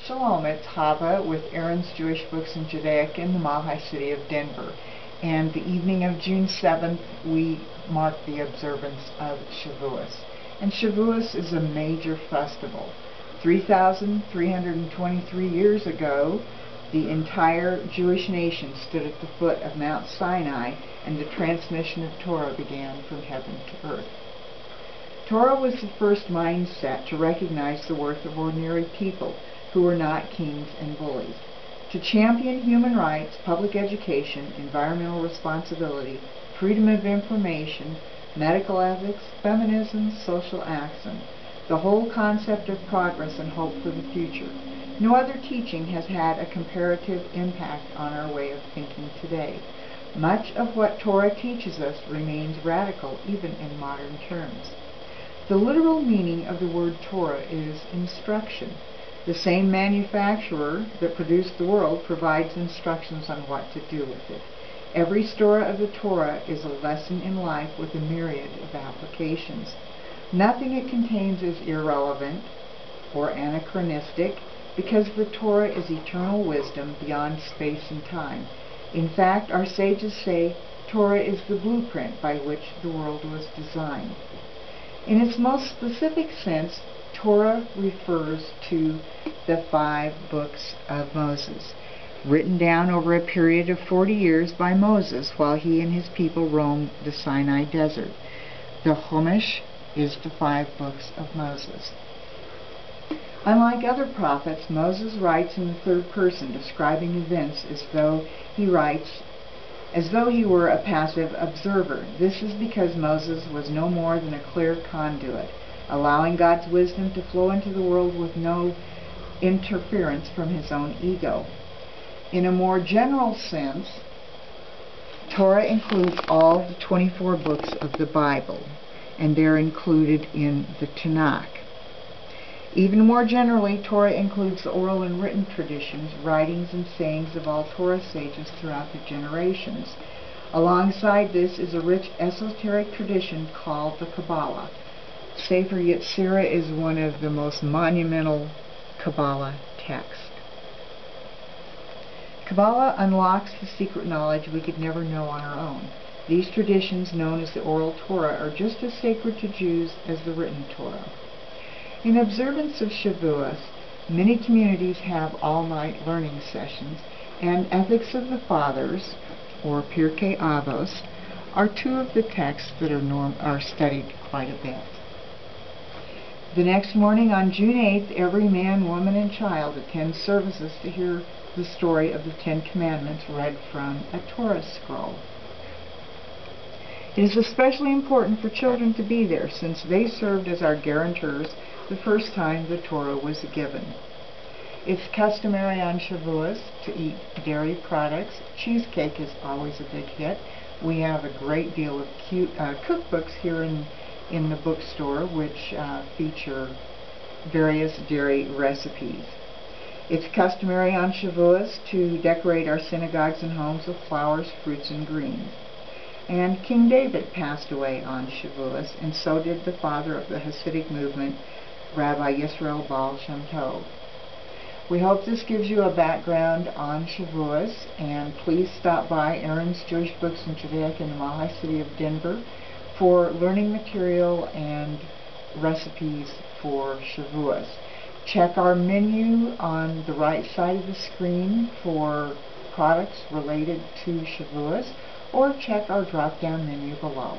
Shalom, it's Hava with Aaron's Jewish Books in Judaica in the Mahi city of Denver. And the evening of June 7th, we mark the observance of Shavuos. And Shavuos is a major festival. 3,323 years ago, the entire Jewish nation stood at the foot of Mount Sinai, and the transmission of Torah began from heaven to earth. Torah was the first mindset to recognize the worth of ordinary people who were not kings and bullies, to champion human rights, public education, environmental responsibility, freedom of information, medical ethics, feminism, social action, the whole concept of progress and hope for the future. No other teaching has had a comparative impact on our way of thinking today. Much of what Torah teaches us remains radical even in modern terms. The literal meaning of the word Torah is instruction. The same manufacturer that produced the world provides instructions on what to do with it. Every story of the Torah is a lesson in life with a myriad of applications. Nothing it contains is irrelevant or anachronistic, because the Torah is eternal wisdom beyond space and time. In fact, our sages say Torah is the blueprint by which the world was designed. In its most specific sense, Torah refers to the 5 books of Moses, written down over a period of 40 years by Moses while he and his people roamed the Sinai desert. The Chumash is the 5 books of Moses. Unlike other prophets, Moses writes in the third person, describing events as though he were a passive observer. This is because Moses was no more than a clear conduit, allowing God's wisdom to flow into the world with no interference from his own ego. In a more general sense, Torah includes all the 24 books of the Bible, and they're included in the Tanakh. Even more generally, Torah includes the oral and written traditions, writings, and sayings of all Torah sages throughout the generations. Alongside this is a rich esoteric tradition called the Kabbalah. Sefer Yetzirah is one of the most monumental Kabbalah texts. Kabbalah unlocks the secret knowledge we could never know on our own. These traditions, known as the oral Torah, are just as sacred to Jews as the written Torah. In observance of Shavuos, many communities have all-night learning sessions, and Ethics of the Fathers, or Pirkei Avos, are 2 of the texts that are studied quite a bit. The next morning on June 8th, every man, woman, and child attends services to hear the story of the 10 Commandments read from a Torah scroll. It is especially important for children to be there, since they served as our guarantors the first time the Torah was given. It's customary on Shavuos to eat dairy products. Cheesecake is always a big hit. We have a great deal of cute cookbooks here in the bookstore which feature various dairy recipes. It's customary on Shavuos to decorate our synagogues and homes with flowers, fruits, and greens. And King David passed away on Shavuos, and so did the father of the Hasidic movement, Rabbi Yisrael Baal Shem Tov. We hope this gives you a background on Shavuos, and please stop by Aaron's Jewish Books in Judaica in the Mahi city of Denver for learning material and recipes for Shavuos. Check our menu on the right side of the screen for products related to Shavuos, or check our drop-down menu below.